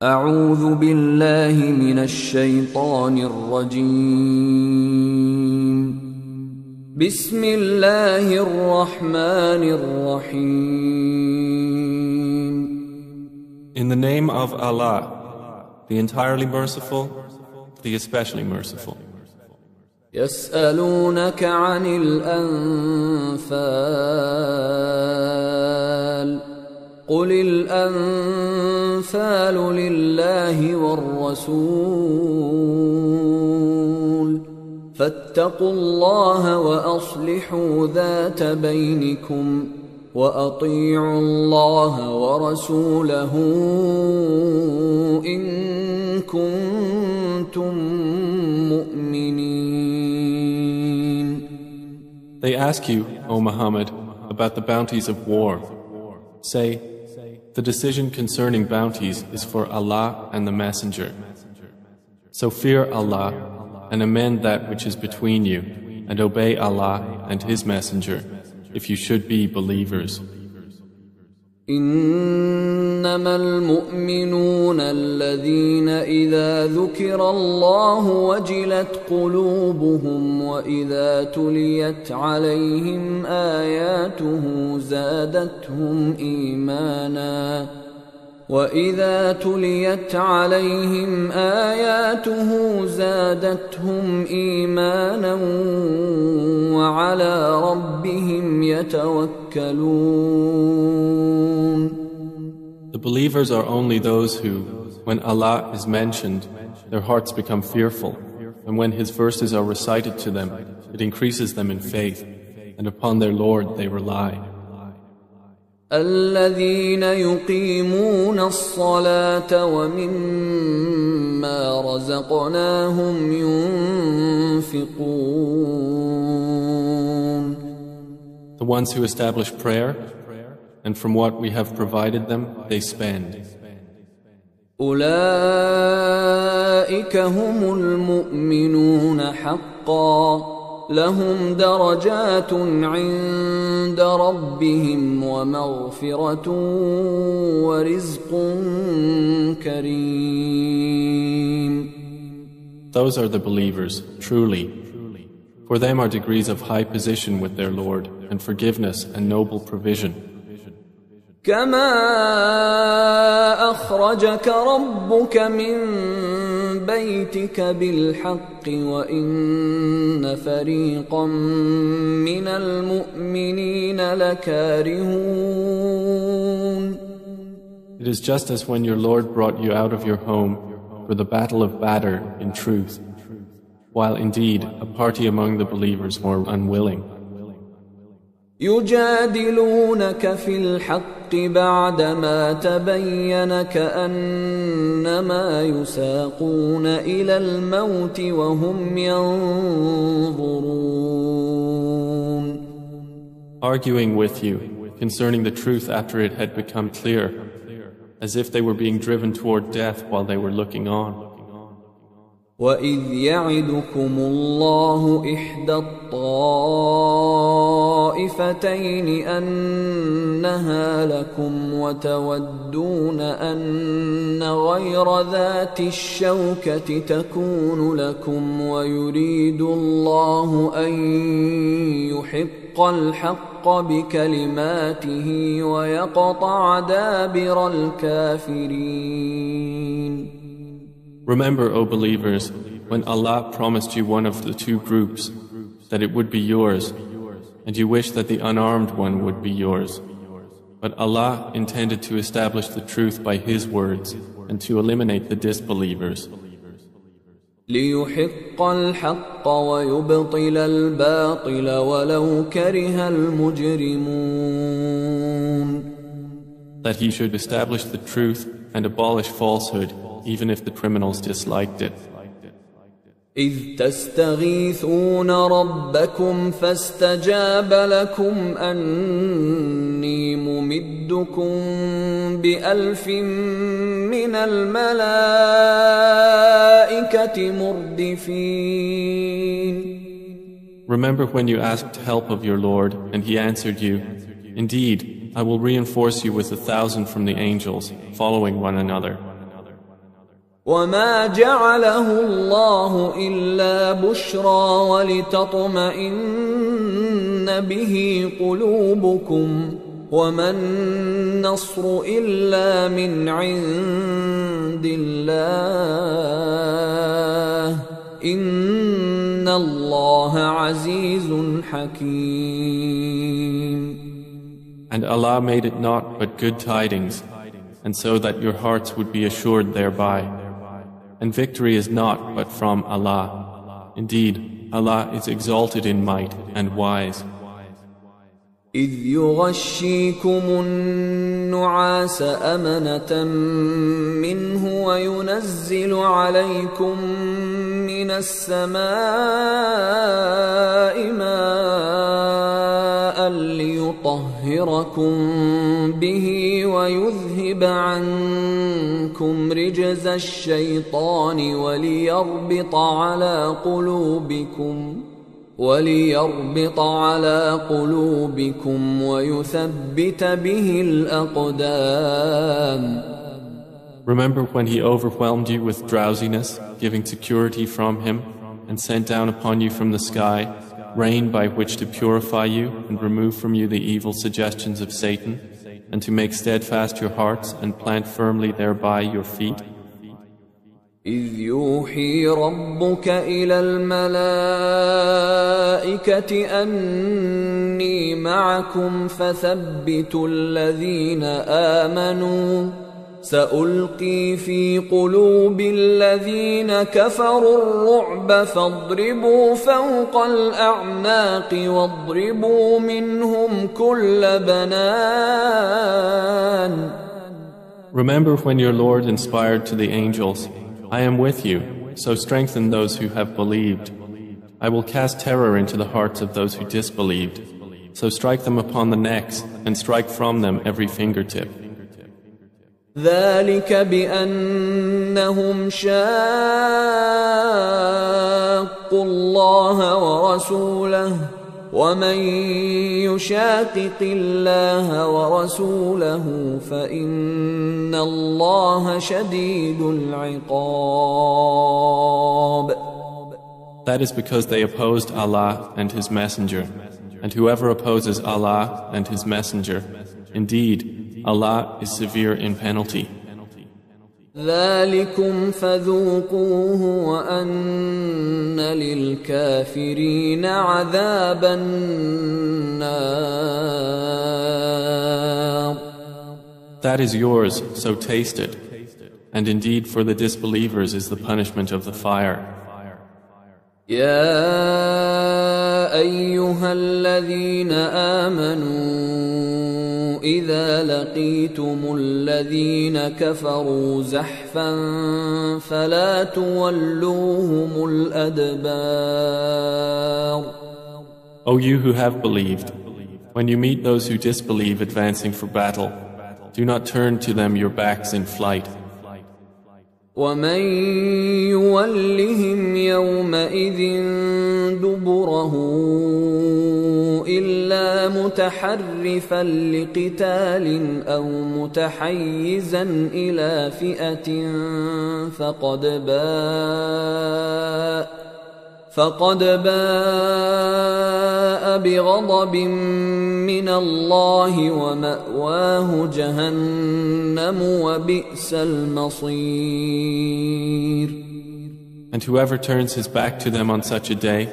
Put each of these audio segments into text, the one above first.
أعوذ بالله من الشيطان الرجيم. بسم الله الرحمن الرحيم. In the name of Allah, the entirely merciful, the especially merciful. يسألونك عن الأنفال قل الأنفال لله والرسول فاتقوا الله وأصلحوا ذات بينكم وأطيعوا الله ورسوله إن كنتم مؤمنين. They ask you, O Muhammad, about the bounties of war. Say, the decision concerning bounties is for Allah and the Messenger. So fear Allah and amend that which is between you, and obey Allah and His Messenger, if you should be believers. إنما المؤمنون الذين إذا ذكر الله وجلت قلوبهم وإذا تليت عليهم آياته زادتهم إيمانا وعلى ربهم يتوكلون. The believers are only those who, when Allah is mentioned, their hearts become fearful, and when His verses are recited to them, it increases them in faith, and upon their Lord they rely. الذين يقيمون الصلاة ومما رزقناهم ينفقون. The ones who establish prayer, and from what we have provided them, they spend. أولئك هم المؤمنون حقا لهم درجات عند ربهم ومغفرة ورزق كريم. Those are the believers, truly. For them are degrees of high position with their Lord, and forgiveness and noble provision. كما أخرجك ربك من بيتك بالحق وإن فريقا من المؤمنين لكارهون. It is just as when your Lord brought you out of your home for the battle of Badr in truth, while indeed a party among the believers were unwilling. يجادلونك في الحق بعدما تبين كأنما يساقون إلى الموت وهم ينظرون. Arguing with you concerning the truth after it had become clear, as if they were being driven toward death while they were looking on. وَإِذْ يَعِدُكُمُ اللَّهُ إِحْدَى الطَّائِفَتَيْنِ أَنَّهَا لَكُمْ وَتَوَدُّونَ أَنَّ غَيْرَ ذَاتِ الشَّوْكَةِ تَكُونُ لَكُمْ وَيُرِيدُ اللَّهُ أَن يُحِقَّ الْحَقَّ بِكَلِمَاتِهِ وَيَقْطَعَ دَابِرَ الْكَافِرِينَ. Remember, O believers, when Allah promised you one of the two groups, that it would be yours, and you wished that the unarmed one would be yours. But Allah intended to establish the truth by His words and to eliminate the disbelievers. لِيُحِقَّ الْحَقَّ وَيُبْطِلَ الْبَاطِلَ وَلَوْ كَرِهَ الْمُجْرِمُونَ. That He should establish the truth and abolish falsehood, even if the criminals disliked it. إذ تستغيثون ربكم فاستجاب لكم أني ممدكم بألف من الملائكة مردفين. Remember when you asked help of your Lord and He answered you, Indeed, I will reinforce you with 1,000 from the angels, following one another. وما جعله الله إلا بشرى ولتطمئن به قلوبكم وما النصر إلا من عند الله إن الله عزيز حكيم. And Allah made it naught but good tidings, and so that your hearts would be assured thereby. And victory is naught but from Allah. Indeed, Allah is exalted in might and wise. إذ يغشيكم النعاس أمنة منه وينزل عليكم من السماء ماء ليطهركم به ويذهب عنكم رجز الشيطان وليربط على قلوبكم ويثبت به الأقدام. Remember when He overwhelmed you with drowsiness, giving security from Him, and sent down upon you from the sky rain by which to purify you and remove from you the evil suggestions of Satan, and to make steadfast your hearts and plant firmly thereby your feet? إذ يوحي ربك إلى الملائكة أني معكم فثبتوا الذين آمنوا سألقي في قلوب الذين كفروا الرعب فاضربوا فوق الأعناق واضربوا منهم كل بنان. Remember when your Lord inspired to the angels, I am with you, so strengthen those who have believed. I will cast terror into the hearts of those who disbelieved, so strike them upon the necks and strike from them every fingertip. ذلك بأنهم شاقوا الله ورسوله ومن يشاقق الله ورسوله فإن الله شديد العقاب. That is because they opposed Allah and His Messenger, and whoever opposes Allah and His Messenger, indeed, Allah is severe in penalty. ذلكم فذوقوه وأن للكافرين عذاب النار. That is yours, so taste it. And indeed for the disbelievers is the punishment of the fire. يا أيها الذين آمنوا إذا لقيتم الذين كفروا زحفا فلا تولوهم الأدبار. O you who have believed, when you meet those who disbelieve advancing for battle, do not turn to them your backs in flight. ومن يولهم يومئذ دبره إلا متحرفا لقتال أو متحيزا إلى فئة فقد باء بغضب من الله ومأواه جهنم وبئس المصير. And whoever turns his back to them on such a day,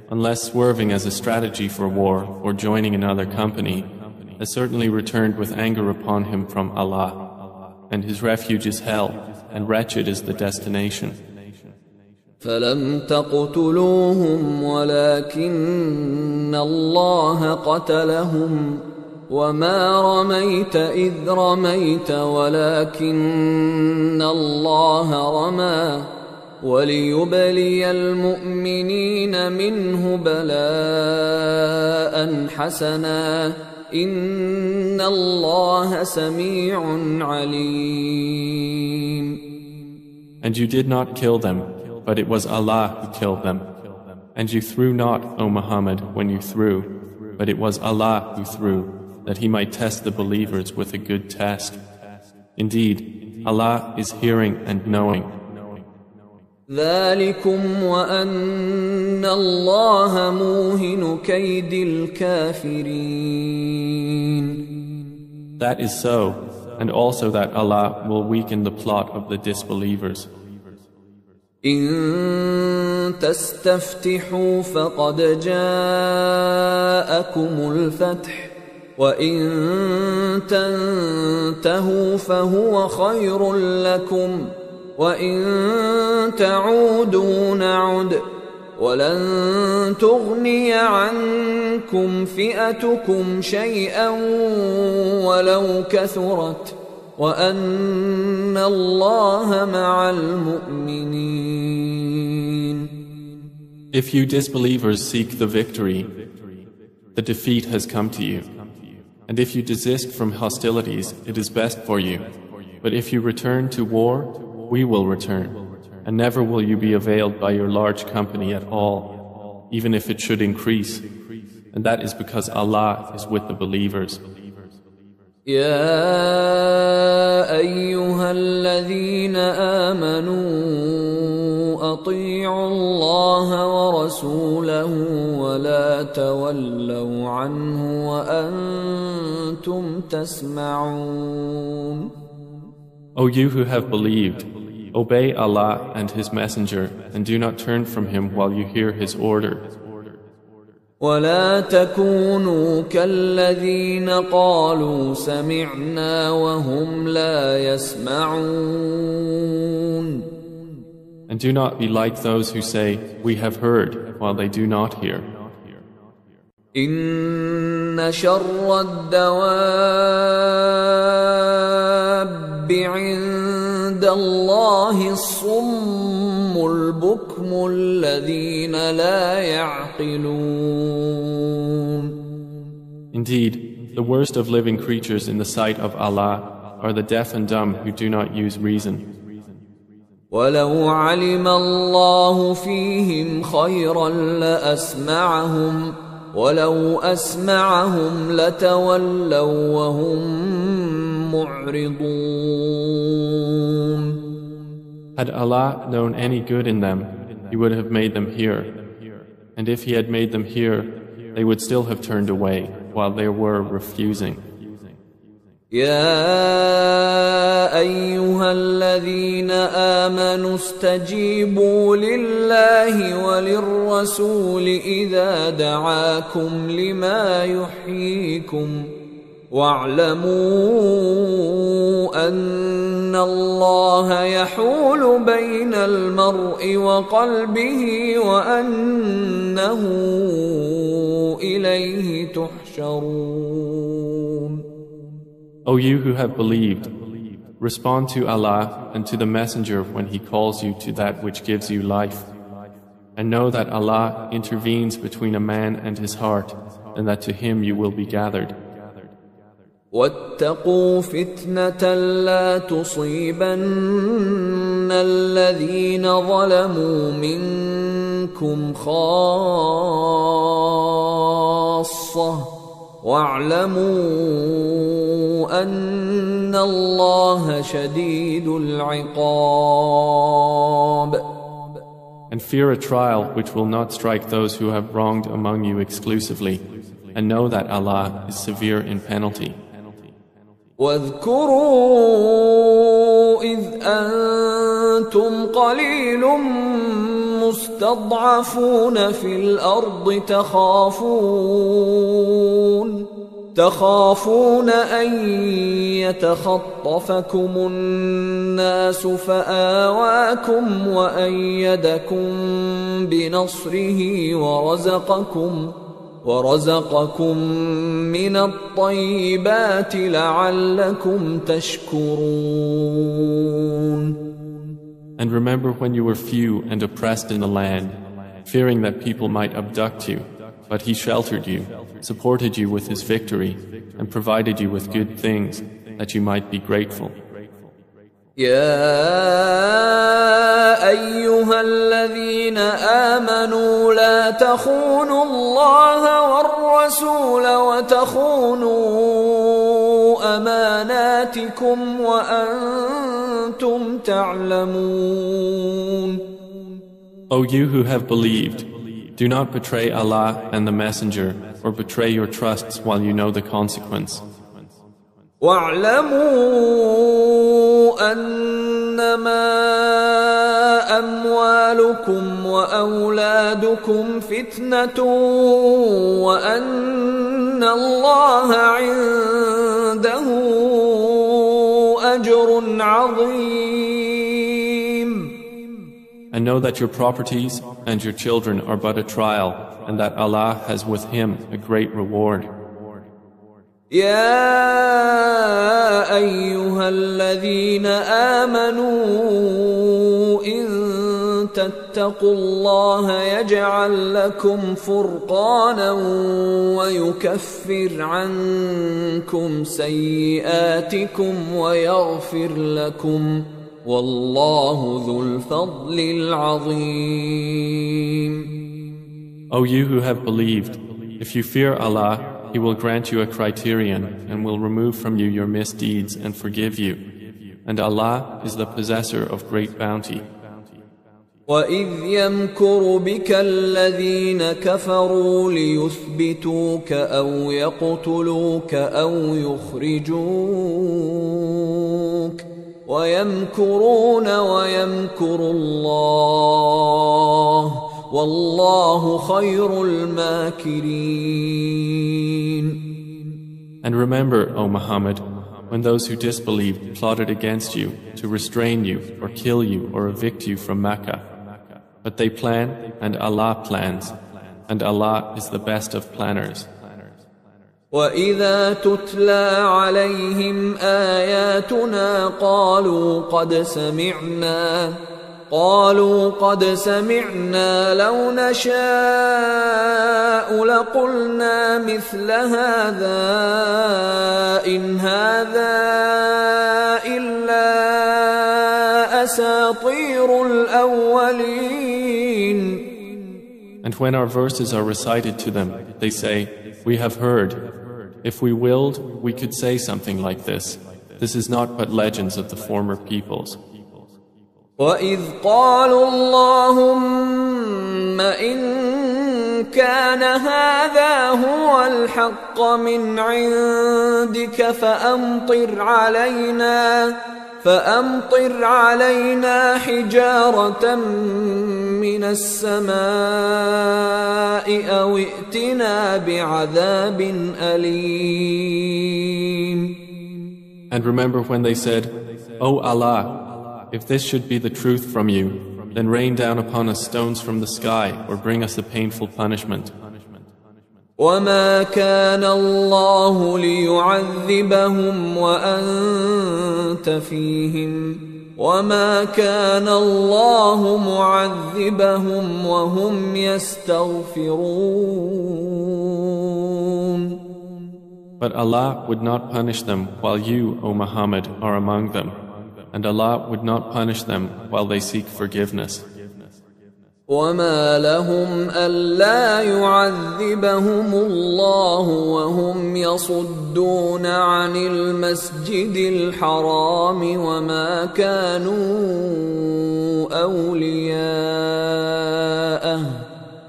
unless swerving as a strategy for war or joining another company, has certainly returned with anger upon him from Allah, and his refuge is hell, and wretched is the destination. فلم تقتلوهم ولكن الله قتلهم وما رميت إذ رميت ولكن الله رمى وليبلي المؤمنين منه بلاء حسنا إن الله سميع عليم. And you did not kill them, but it was Allah who killed them. And you threw not, O Muhammad, when you threw, but it was Allah who threw, that He might test the believers with a good test. Indeed, Allah is hearing and knowing. ذلكم وأن الله موهن كيد الكافرين. That is so, and also that Allah will weaken the plot of the disbelievers. إن تستفتحوا فقد جاءكم الفتح وإن تنتهوا فهو خير لكم وإن تعودوا نعد ولن تغني عنكم فئتكم شيئا ولو كثرت وأن الله مع المؤمنين. If you disbelievers seek the victory, the defeat has come to you. And if you desist from hostilities, it is best for you. But if you return to war, we will return. And never will you be availed by your large company at all, even if it should increase. And that is because Allah is with the believers. يا أيها الذين آمنوا أطيعوا الله ورسوله ولا تولوا عنه وأنتم تسمعون. O you who have believed, obey Allah and His Messenger and do not turn from Him while you hear His order. ولا تكونوا كالذين قالوا سمعنا وهم لا يسمعون. And do not be like those who say, we have heard, while they do not hear. إن شر الدواب عند الله الصم البكم الذين لا يعقلون. Indeed, the worst of living creatures in the sight of Allah are the deaf and dumb who do not use reason. ولو علم الله فيهم خيرا لأسمعهم ولو أسمعهم لتولوا وهم معرضون. Had Allah known any good in them, He would have made them hear. And if He had made them hear, they would still have turned away while they were refusing. يا أيها الذين آمنوا استجيبوا لله وللرسول إذا دعاكم لما يحييكم واعلموا أن الله يحول بين المرء وقلبه وأنه إليه تحشرون. O you who have believed, respond to Allah and to the Messenger when He calls you to that which gives you life. And know that Allah intervenes between a man and his heart, and that to Him you will be gathered. واتقوا فتنة لا تصيبن الذين ظلموا منكم خاصة واعلموا أن الله شديد العقاب. And fear a trial which will not strike those who have wronged among you exclusively, and know that Allah is severe in penalty. واذكروا إذ أنتم قليل مستضعفون في الأرض تخافون أن يتخطفكم الناس فآواكم وأيدكم بنصره ورزقكم من الطيبات لعلكم تشكرون. And remember when you were few and oppressed in the land, fearing that people might abduct you, but He sheltered you, supported you with His victory, and provided you with good things, that you might be grateful. يا أيها الذين آمنوا لا تخونوا الله والرسول وتخونوا أماناتكم وأنتم تعلمون. O you who have believed, do not betray Allah and the Messenger, or betray your trusts while you know the consequence. واعلموا أنما أموالكم وأولادكم فتنة وأن الله عنده أجر عظيم. And know that your properties and your children are but a trial, and that Allah has with Him a great reward. يا أيها الذين آمنوا إن تتقوا الله يجعل لكم فرقانا ويكفر عنكم سيئاتكم ويغفر لكم والله ذو الفضل العظيم. O you who have believed, if you fear Allah, He will grant you a criterion and will remove from you your misdeeds and forgive you. And Allah is the possessor of great bounty. وَإِذْ يَمْكُرُ بِكَ الَّذِينَ كَفَرُوا لِيُثْبِتُوكَ أَوْ يَقْتُلُوكَ أَوْ يُخْرِجُوكَ وَيَمْكُرُونَ وَيَمْكُرُ اللَّهُ وَاللَّهُ خَيْرُ الْمَاكِرِينَ. And remember, O Muhammad, when those who disbelieved plotted against you to restrain you or kill you or evict you from Mecca. But they plan and Allah plans, and Allah is the best of planners. وَإِذَا تُتْلَى عَلَيْهِمْ آيَاتُنَا قالوا قد سمعنا لو نشاء لقلنا مثل هذا إن هذا إلا أساطير الأولين. And when our verses are recited to them, they say, "We have heard. If we willed, we could say something like this. This is not but legends of the former peoples." وَإِذْ قَالُوا اللَّهُمَّ إِن كَانَ هَذَا هُوَ الْحَقَّ مِنْ عِندِكَ فَأَمْطِرْ عَلَيْنَا حِجَارَةً مِّنَ السَّمَاءِ أَوْ ائْتِنَا بِعَذَابٍ أَلِيمٍ. And remember when they said, "O Allah, if this should be the truth from you, then rain down upon us stones from the sky or bring us a painful punishment." وَمَا كَانَ اللَّهُ لِيُعَذِّبَهُمْ وَأَنْتَ فِيهِمْ وَمَا كَانَ اللَّهُ مُعَذِّبَهُمْ وَهُمْ يَسْتَغْفِرُونَ. But Allah would not punish them while you, O Muhammad, are among them. And Allah would not punish them while they seek forgiveness. وَمَا لَهُمْ أَلَّا يُعَذِّبَهُمُ اللَّهُ وَهُمْ يَصُدُّونَ عَنِ الْمَسْجِدِ الْحَرَامِ وَمَا كَانُوا أَوْلِيَاءَهُ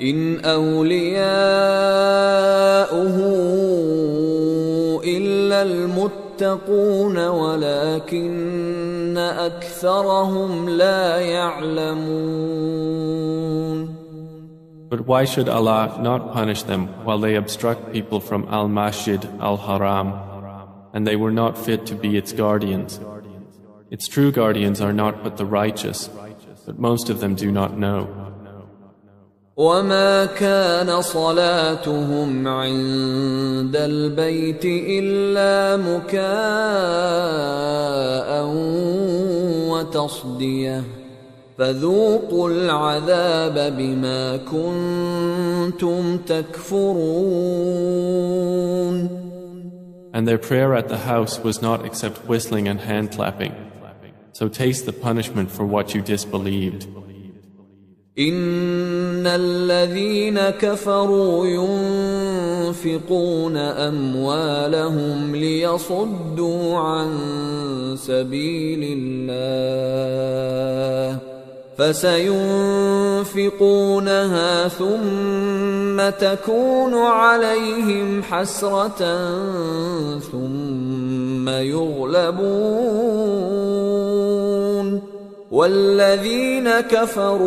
إِنْ أَوْلِيَاؤُهُ إِلَّا الْمُتَّقُونَ وَلَكِنَّ أَكْثَرَهُمْ لَا يَعْلَمُونَ. But why should Allah not punish them while they obstruct people from Al-Masjid Al-Haram, and they were not fit to be its guardians? Its true guardians are not but the righteous, but most of them do not know. وَمَا كَانَ صَلَاتُهُمْ عِندَ الْبَيْتِ إِلَّا مُكَاءً وَتَصْدِيَةً فَذُوقُوا الْعَذَابَ بِمَا كُنتُمْ تَكْفُرُونَ. And their prayer at the house was not except whistling and hand clapping. So taste the punishment for what you disbelieved. إن الذين كفروا ينفقون أموالهم ليصدوا عن سبيل الله فسينفقونها ثم تكون عليهم حسرة ثم يغلبون والذين كفروا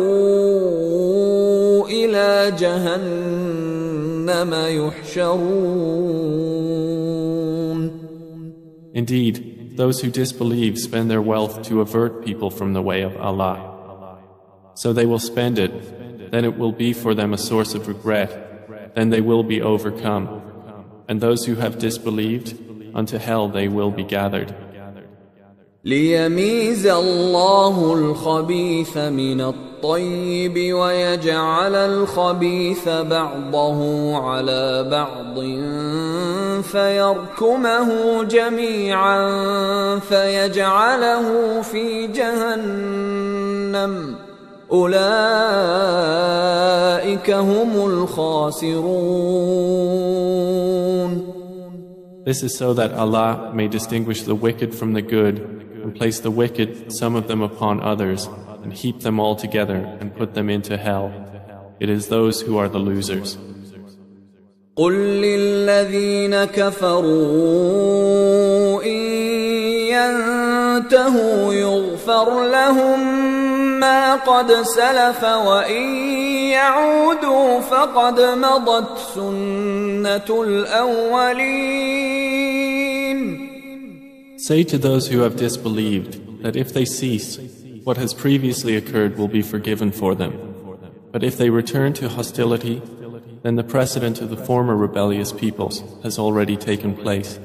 إلى جهنم يحشرون. Indeed, those who disbelieve spend their wealth to avert people from the way of Allah. So they will spend it, then it will be for them a source of regret, then they will be overcome. And those who have disbelieved, unto hell they will be gathered. ليميز الله الخبيث من الطيب ويجعل الخبيث بعضه على بعض فيركمه جميعا فيجعله في جهنم أولئك هم الخاسرون. This is so that Allah may distinguish the wicked from the good and place the wicked, some of them upon others, and heap them all together and put them into hell. It is those who are the losers. قل للذين كفروا إن ينتهوا يغفر لهم ما قد سلف وإن يعودوا فقد مضت سنة الأولين. Say to those who have disbelieved that if they cease, what has previously occurred will be forgiven for them. But if they return to hostility, then the precedent of the former rebellious peoples has already taken place.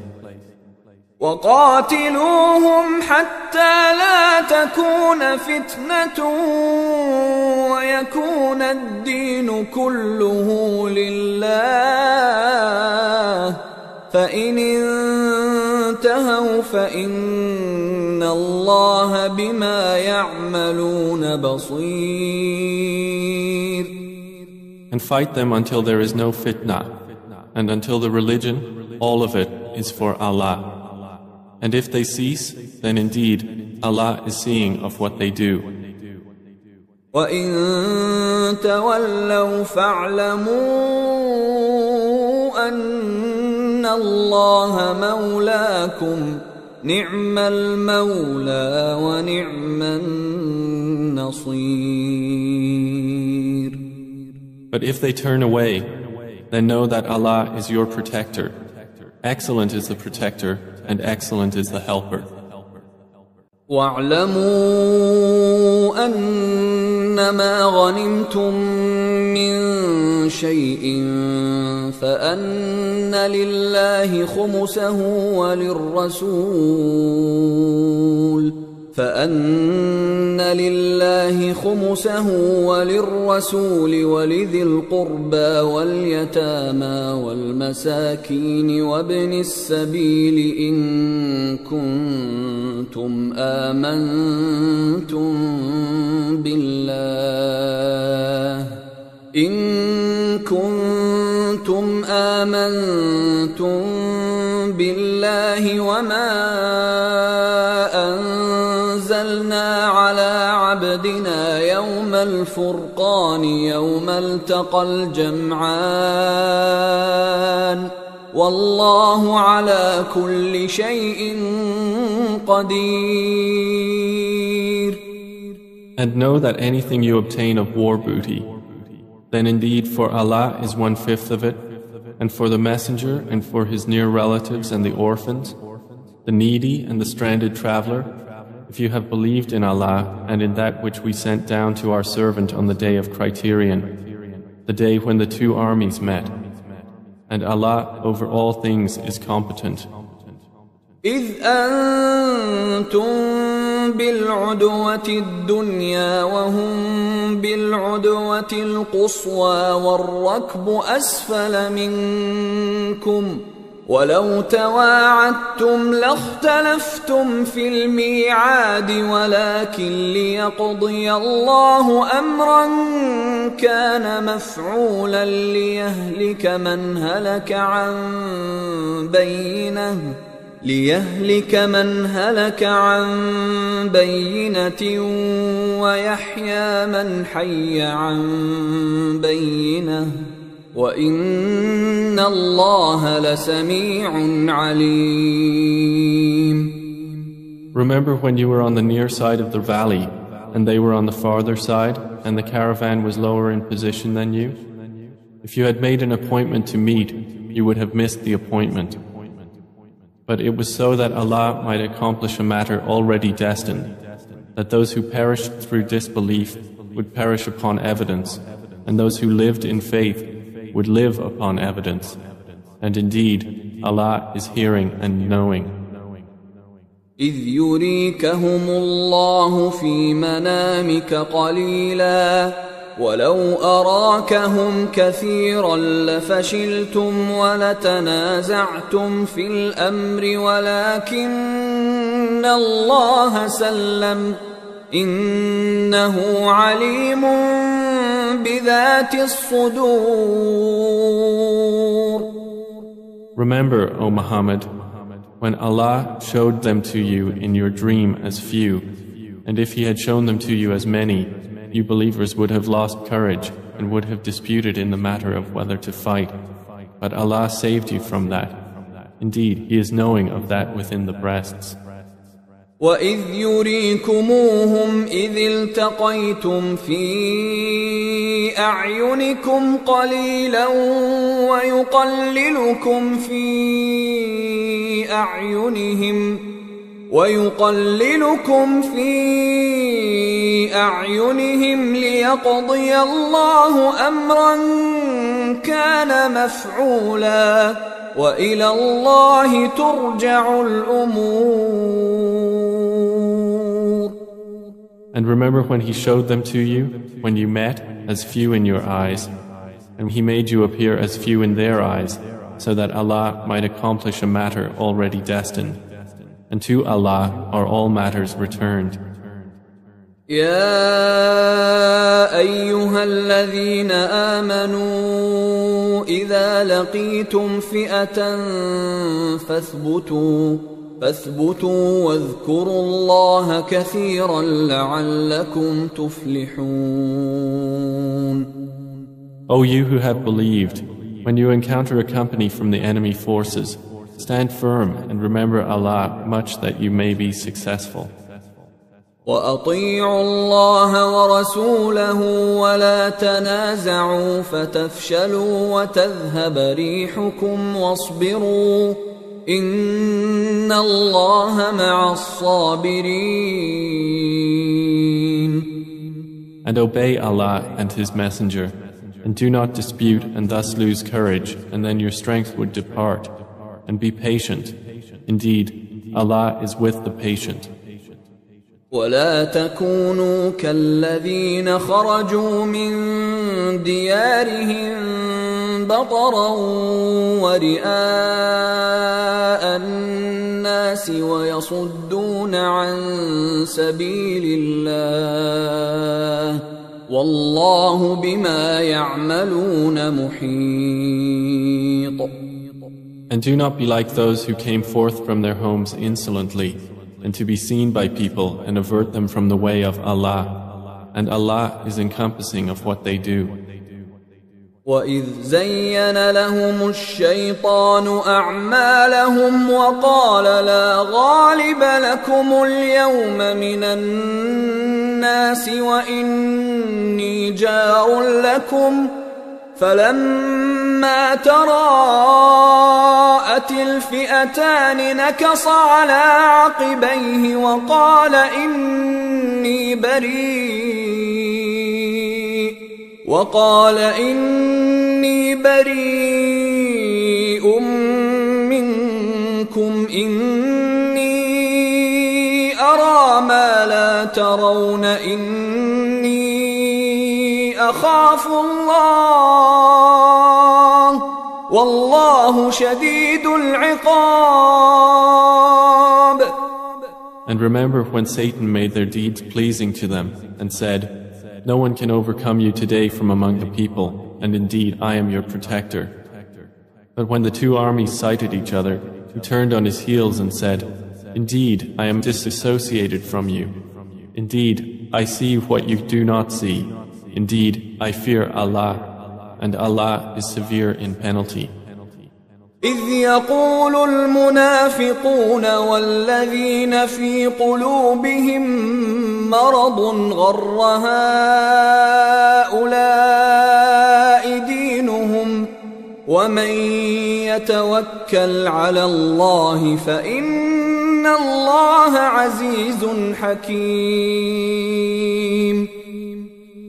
وقاتلوهم حتى لا تكون فتنة ويكون الدين كله لله فإن انتهوا فإن الله بما يعملون بصير. And fight them until there is no fitna, and until the religion, all of it, is for Allah. And if they cease, then indeed Allah is seeing of what they do. وَإِن تَوَلَّوْا فَاعْلَمُوا أَنَّ اللَّهَ مَوْلَاكُمْ نِعْمَ الْمَوْلَى وَنِعْمَ النَّصِيرُ. But if they turn away, then know that Allah is your protector. Excellent is the protector, and excellent is the helper. وَاعْلَمُوا أَنَّمَا غَنِمْتُم مِّن شَيْءٍ فَأَنَّ لِلَّهِ خُمُسَهُ وللرسول ولذي القربى واليتامى والمساكين وابن السبيل إن كنتم آمنتم بالله وما أنزلنا على عبدنا يوم الفرقان يوم التقى الجمعان والله على كل شيء قدير. And know that anything you obtain of war booty, then indeed for Allah is 1/5 of it, and for the messenger and for his near relatives and the orphans, the needy and the stranded traveler, if you have believed in Allah and in that which we sent down to our servant on the day of criterion, the day when the two armies met. And Allah over all things is competent. إذ أنتم بالعدوة الدنيا وهم بالعدوة القصوى والركب أسفل منكم ولو تواعدتم لاختلفتم في الميعاد ولكن ليقضي الله أمرا كان مفعولا ليهلك من هلك عن بينه ليهلك من هلك عن بينة ويحيى من حي عن بينة وإن الله لسميع عليم. Remember when you were on the near side of the valley and they were on the farther side and the caravan was lower in position than you? If you had made an appointment to meet, you would have missed the appointment. But it was so that Allah might accomplish a matter already destined, that those who perished through disbelief would perish upon evidence, and those who lived in faith would live upon evidence. And indeed, Allah is hearing and knowing. إذ يريكهم الله في منامك قليلا ولو أراكهم كثيرا لفشلتم ولتنازعتم في الأمر ولكن الله سلم إنه عليم بذات الصدور. Remember, O Muhammad, when Allah showed them to you in your dream as few, and if He had shown them to you as many, you believers would have lost courage and would have disputed in the matter of whether to fight. But Allah saved you from that. Indeed, He is knowing of that within the breasts. وَإِذْ يُرِيكُمُوهُمْ إِذِ الْتَقَيْتُمْ فِي أَعْيُنِكُمْ قَلِيلًا وَيُقَلِّلُكُمْ فِي أَعْيُنِهِمْ لِيَقْضِيَ اللَّهُ أَمْرًا كَانَ مَفْعُولًا وَإِلَى اللَّهِ تُرْجَعُ الْأُمُورُ. And remember when He showed them to you, when you met, as few in your eyes, and He made you appear as few in their eyes, so that Allah might accomplish a matter already destined. And to Allah are all matters returned. يا أيها الذين آمنوا إذا لقيتم فئة فاثبتوا واذكروا الله كثيرا لعلكم تفلحون. O you who have believed, when you encounter a company from the enemy forces, stand firm and remember Allah much that you may be successful. وَأَطِيعُوا اللَّهَ وَرَسُولَهُ وَلَا تَنَازَعُوا فَتَفْشَلُوا وَتَذْهَبَ رِيحُكُمْ وَاصْبِرُوا إِنَّ اللَّهَ مَعَ الصَّابِرِينَ. And obey Allah and His Messenger, and do not dispute and thus lose courage, and then your strength would depart. And be patient. Indeed, Allah is with the patient. ولا تكونوا كالذين خرجوا من ديارهم بطرا ورئاء الناس ويصدون عن سبيل الله والله بما يعملون محيط. And do not be like those who came forth from their homes insolently, and to be seen by people and avert them from the way of Allah. And Allah is encompassing of what they do. وَإِذْ زَيَّنَ لَهُمُ الشَّيْطَانُ أَعْمَالَهُمْ وَقَالَ لَا غَالِبَ لَكُمُ الْيَوْمَ مِنَ النَّاسِ وَإِنِّي جَارٌ لَكُمْ فلما تراءت الفئتان نكص على عقبيه وقال إني بريء منكم إني أرى ما لا ترون إني أخاف الله والله شديد العقاب. And remember when Satan made their deeds pleasing to them and said, "No one can overcome you today from among the people, and indeed I am your protector." But when the two armies sighted each other, who turned on his heels and said, "Indeed, I am disassociated from you. Indeed, I see what you do not see. Indeed, I fear Allah, and Allah is severe in penalty." إذ يقول المنافقون والذين في قلوبهم مرض غر هؤلاء دينهم ومن يتوكل على الله فإن الله عزيز حكيم.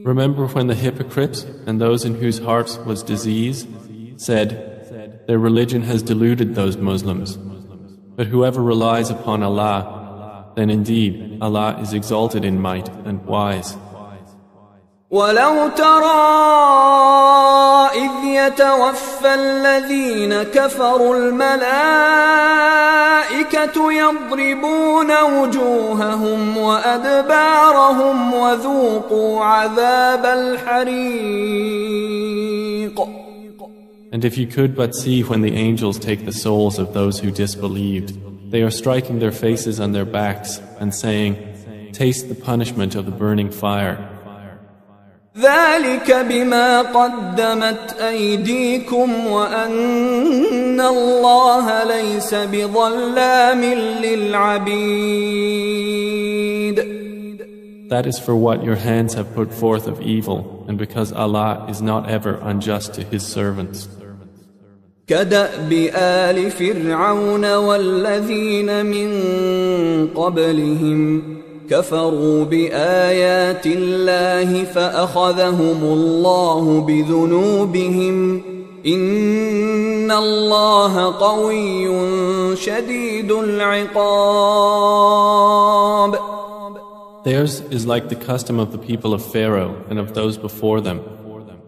Remember when the hypocrites and those in whose hearts was disease said, "Their religion has deluded those Muslims. But whoever relies upon Allah, then indeed Allah is exalted in might and wise." ولو ترى إذ يتوفى الذين كفروا الملائكة يضربون وجوههم وأدبارهم وذوقوا عذاب الحريق. And if you could but see when the angels take the souls of those who disbelieved, they are striking their faces on their backs and saying, "Taste the punishment of the burning fire." ذلك بما قدمت أيديكم وأن الله ليس بظلام للعبيد. That is for what your hands have put forth of evil, and because Allah is not ever unjust to His servants. كدأب آل فرعون والذين من قبلهم كفروا بآيات الله فأخذهم الله بذنوبهم إن الله قوي شديد العقاب. Theirs is like the custom of the people of Pharaoh and of those before them.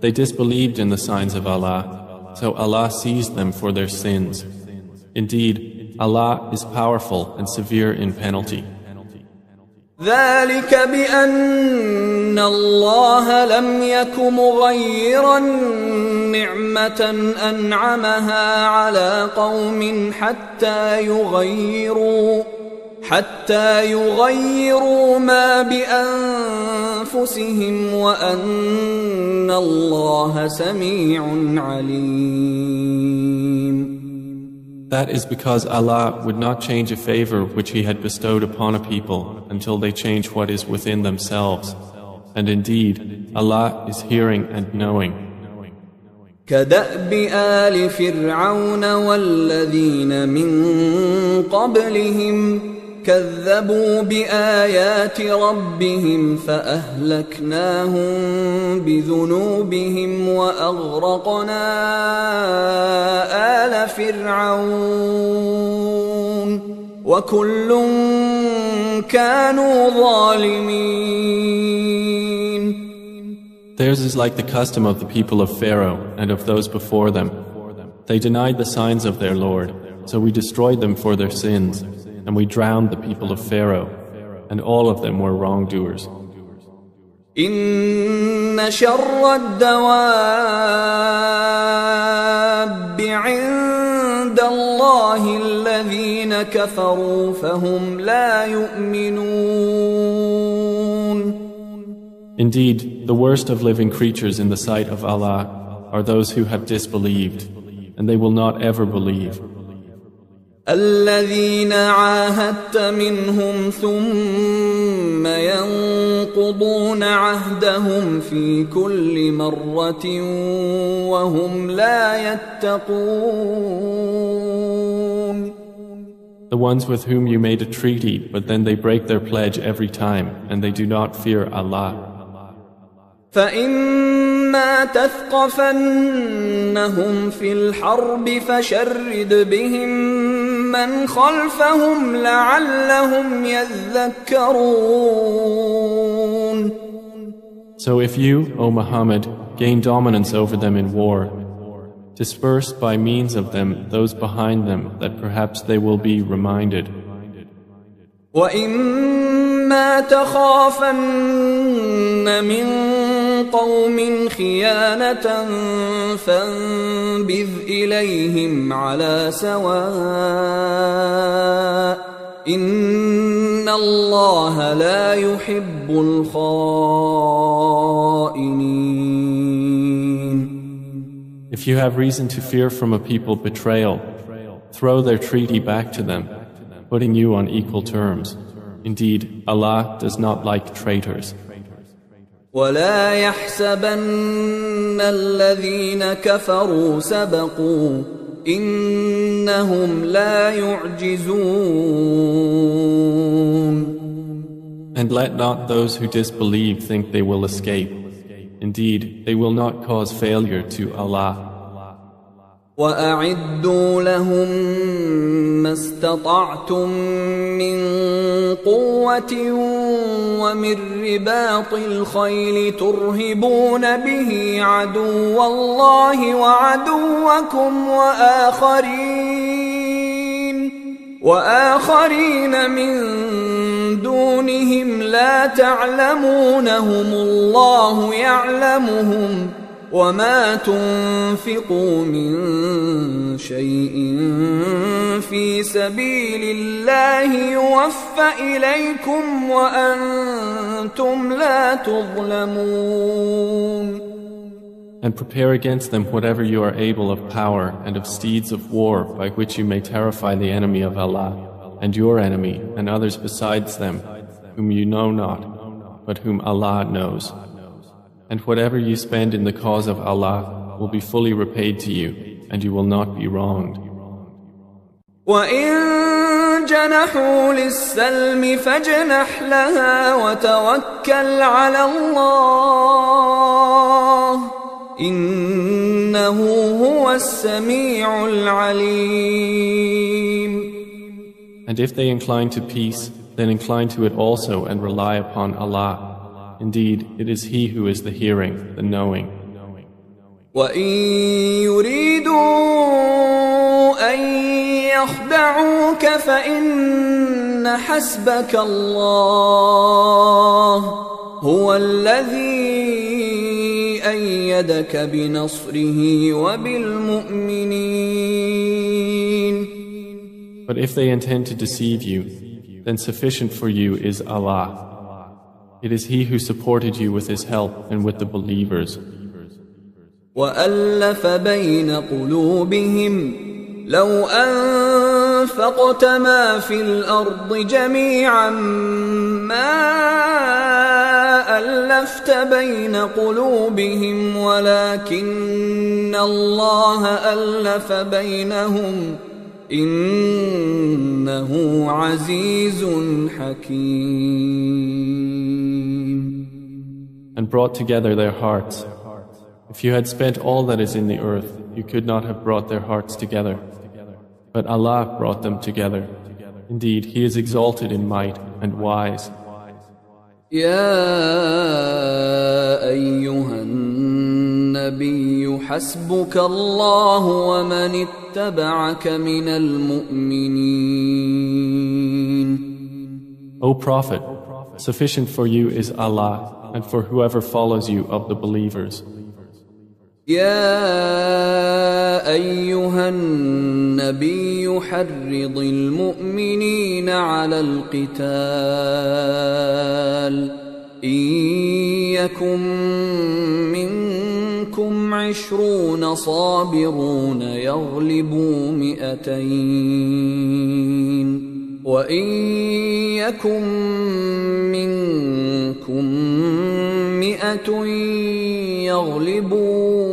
They disbelieved in the signs of Allah, so Allah seized them for their sins. Indeed, Allah is powerful and severe in penalty. ذلك بأن الله لم يك مغيرا نعمة أنعمها على قوم حتى يغيروا ما بأنفسهم وأن الله سميع عليم. That is because Allah would not change a favor which He had bestowed upon a people until they change what is within themselves. And indeed, Allah is hearing and knowing. كدأب آل فرعون والذين من قبلهم كذبوا بآيات ربهم فأهلكناهم بذنوبهم وأغرقنا آل فرعون وكل كانوا ظالمين. Theirs is like the custom of the people of Pharaoh and of those before them. They denied the signs of their Lord, so we destroyed them for their sins. And we drowned the people of Pharaoh, and all of them were wrongdoers. إن شر الدواب عند الله الذين كفروا فهم لا يؤمنون. Indeed, the worst of living creatures in the sight of Allah are those who have disbelieved, and they will not ever believe. الذين عاهدت منهم ثم ينقضون عهدهم في كل مرة وهم لا يتقون. The ones with whom you made a treaty, but then they break their pledge every time, and they do not fear Allah. فإما تثقفنهم في الحرب فشرد بهم من خلفهم لعلهم يذكرون. So if you, O Muhammad, gain dominance over them in war, disperse by means of them those behind them that perhaps they will be reminded. وَإِمَّا تَخَافَنَّ مِنْ قَوْمٍ خيانة فانبذ إليهم على سواء إن الله لا يحب الخائنين. If you have reason to fear from a people betrayal, throw their treaty back to them, putting you on equal terms. Indeed, Allah does not like traitors. ولا يحسبن الذين كفروا سبقوا إنهم لا يعجزون. And let not those who disbelieve think they will escape. Indeed, they will not cause failure to Allah. وأعدوا لهم ما استطعتم من قوة ومن رباط الخيل ترهبون به عدو الله وعدوكم وآخرين من دونهم لا تعلمونهم الله يعلمهم وما تنفقوا من شيء في سبيل الله يوفى إليكم وأنتم لا تظلمون. And prepare against them whatever you are able of power and of steeds of war by which you may terrify the enemy of Allah and your enemy and others besides them whom you know not but whom Allah knows. And whatever you spend in the cause of Allah will be fully repaid to you, and you will not be wronged. وَإِن جَنَحُوا لِلسَّلْمِ فَاجْنَحْ لَهَا وَتَوَكَّلْ عَلَى اللَّهِ إِنَّهُ هُوَ السَّمِيعُ الْعَلِيمُ. And if they incline to peace, then incline to it also and rely upon Allah. Indeed, it is He who is the hearing, the knowing. وَإِن يُرِيدُوا أَن يَخْدَعُوكَ فَإِنَّ حَسْبَكَ اللَّهُ هُوَ الَّذِي أَيَّدَكَ بِنَصْرِهِ وَبِالْمُؤْمِنِينَ. But if they intend to deceive you, then sufficient for you is Allah. It is He who supported you with His help and with the believers. وَأَلَّفَ بَيْنَ قُلُوبِهِمْ لَوْ أَنفَقْتَ مَا فِي الْأَرْضِ جَمِيعًا مَا أَلَّفْتَ بَيْنَ قُلُوبِهِمْ وَلَكِنَّ اللَّهَ أَلَّفَ بَيْنَهُمْ إِنَّهُ عَزِيزٌ حَكِيمٌ. And brought together their hearts. If you had spent all that is in the earth, you could not have brought their hearts together. But Allah brought them together. Indeed, He is exalted in might and wise. يا أيها النبي حسبك الله ومن اتبعك من المؤمنين. O Prophet, sufficient for you is Allah and for whoever follows you of the believers. يا أيها النبي حرض المؤمنين على القتال إن يكن منكم 20 صابرون يغلبوا 200 وإن يكن منكم 100 يغلبوا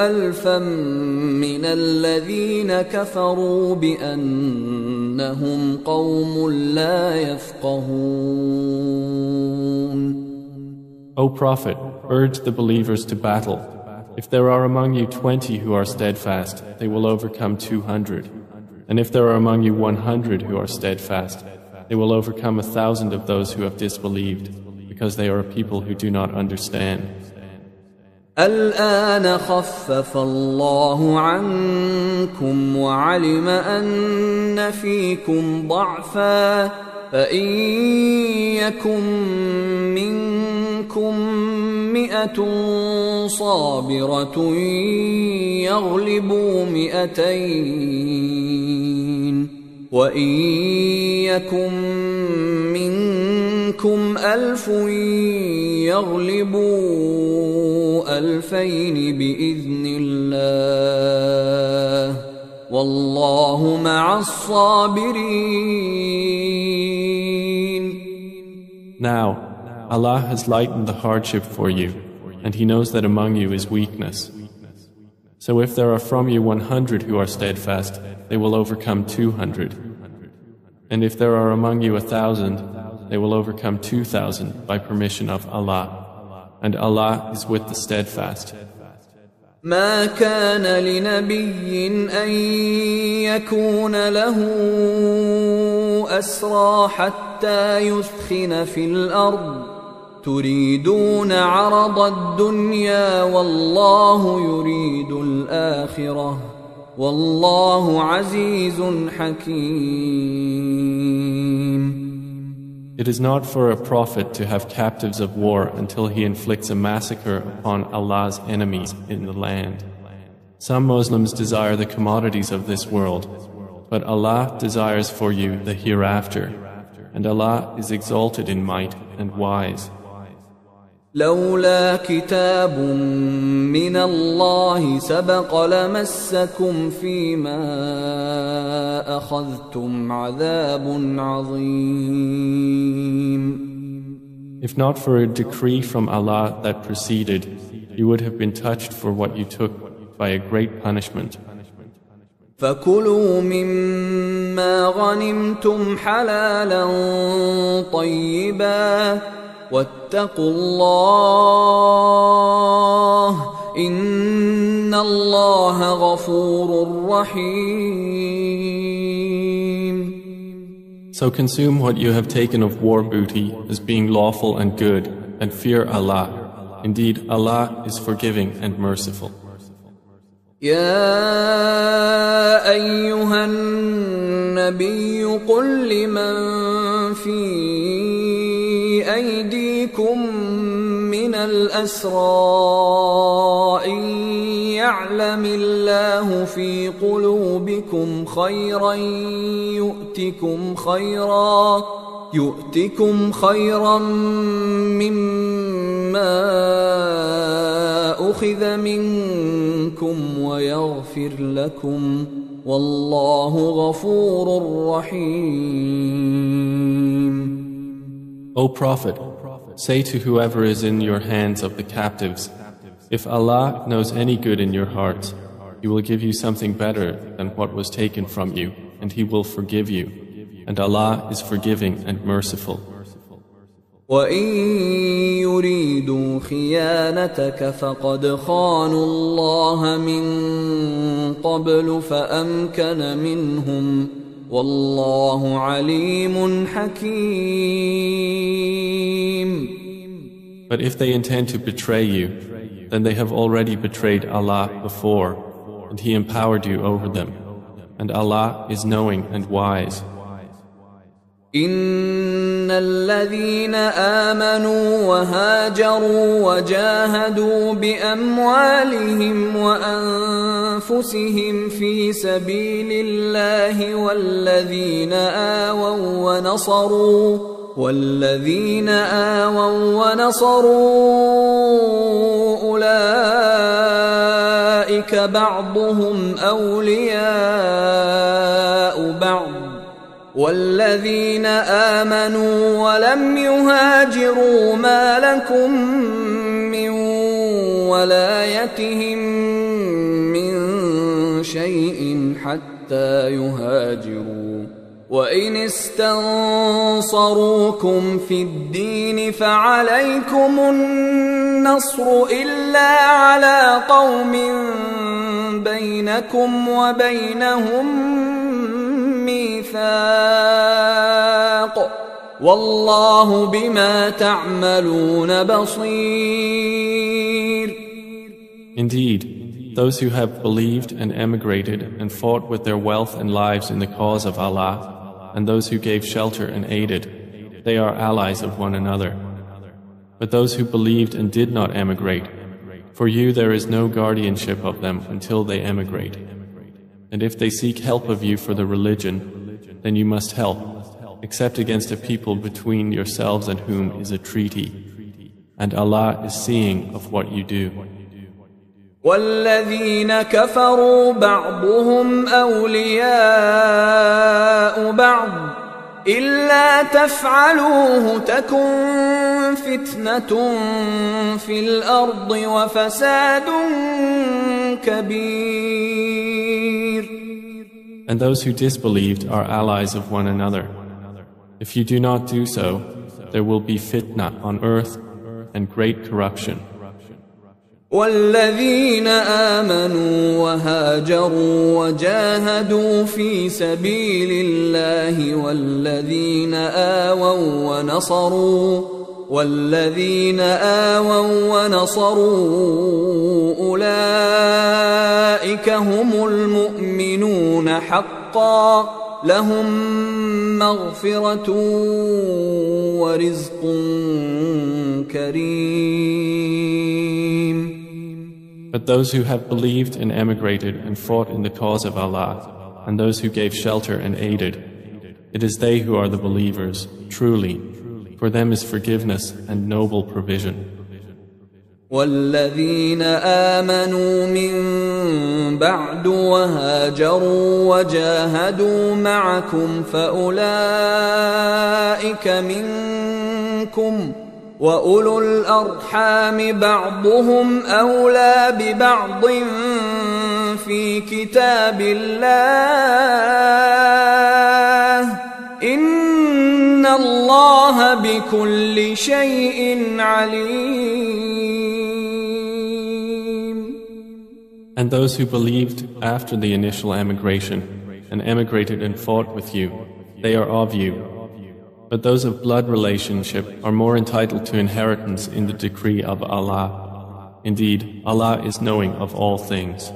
1000 من الذين كفروا بأنهم قوم لا يفقهون. O Prophet, urge the believers to battle. If there are among you 20 who are steadfast, they will overcome 200. And if there are among you 100 who are steadfast, they will overcome 1,000 of those who have disbelieved, because they are a people who do not understand. الآن خفف الله عنكم وعلم أن فيكم ضعفا فإن يكن منكم فئة صابرة يغلبوا 200 وإن يكن منكم 1000 يغلبوا 2000 بإذن الله والله مع الصابرين. Now, Allah has lightened the hardship for you, and He knows that among you is weakness. So if there are from you 100 who are steadfast, they will overcome 200. And if there are among you 1,000, they will overcome 2,000 by permission of Allah. And Allah is with the steadfast. ما كان لنبي أن يكون له أسرى حتى يثخن في الأرض تريدون عرض الدنيا والله يريد الآخرة والله عزيز حكيم. It is not for a prophet to have captives of war until he inflicts a massacre upon Allah's enemies in the land. Some Muslims desire the commodities of this world, but Allah desires for you the hereafter, and Allah is exalted in might and wise. لولا كتاب من الله سبق لمسكم فيما أخذتم عذاب عظيم. If not for a decree from Allah that preceded, you would have been touched for what you took by a great punishment. فكلوا مما غنمتم حلالا طيبا واتقوا الله إن الله غفور رحيم. So consume what you have taken of war booty as being lawful and good, and fear Allah. Indeed, Allah is forgiving and merciful. يا أيها النبي قل لمن في أيديكم من الأسرى إن يعلم الله في قلوبكم خيرا يؤتكم خيرا مما أخذ منكم ويغفر لكم والله غفور رحيم. O Prophet, say to whoever is in your hands of the captives, if Allah knows any good in your hearts, He will give you something better than what was taken from you, and He will forgive you. And Allah is forgiving and merciful. وَإِن يُرِيدُوا خِيَانَتَكَ فَقَدْ خَانُوا اللَّهَ مِن قَبْلُ فَأَمْكَنَ مِنْهُمْ وَاللَّهُ عَلِيمٌ حَكِيمٌ. But if they intend to betray you, then they have already betrayed Allah before, and He empowered you over them. And Allah is knowing and wise. إن الذين آمنوا وهاجروا وجاهدوا بأموالهم وأنفسهم في سبيل الله والذين آووا ونصروا أولئك بعضهم أولياء بعض والذين آمنوا ولم يهاجروا ما لكم من ولايتهم من شيء حتى يهاجروا وإن استنصروكم في الدين فعليكم النصر إلا على قوم بينكم وبينهم ميثاق والله بما تعملون بصير. Indeed, those who have believed and emigrated and fought with their wealth and lives in the cause of Allah, and those who gave shelter and aided, they are allies of one another. But those who believed and did not emigrate, for you there is no guardianship of them until they emigrate. And if they seek help of you for the religion, then you must help, except against a people between yourselves and whom is a treaty. And Allah is seeing of what you do. والذين كفروا بعضهم أولياء بعض إلا تفعلوه تكن فتنة في الأرض وفساد كبير. And those who disbelieved are allies of one another. If you do not do so, there will be fitna on earth and great corruption. والذين آمنوا وهاجروا وجاهدوا في سبيل الله والذين آووا ونصروا أولئك هم المؤمنون حقا لهم مغفرة ورزق كريم. But those who have believed and emigrated and fought in the cause of Allah, and those who gave shelter and aided, it is they who are the believers, truly. For them is forgiveness and noble provision. والذين آمنوا من بعد وهاجروا وجاهدوا معكم فأولئك منكم وأولو الأرحام بعضهم أولى ببعض في كتاب الله إن الله بكل شيء عليم. And those who believed after the initial emigration and emigrated and fought with you, they are of you. But those of blood relationship are more entitled to inheritance in the decree of Allah. Indeed, Allah is knowing of all things.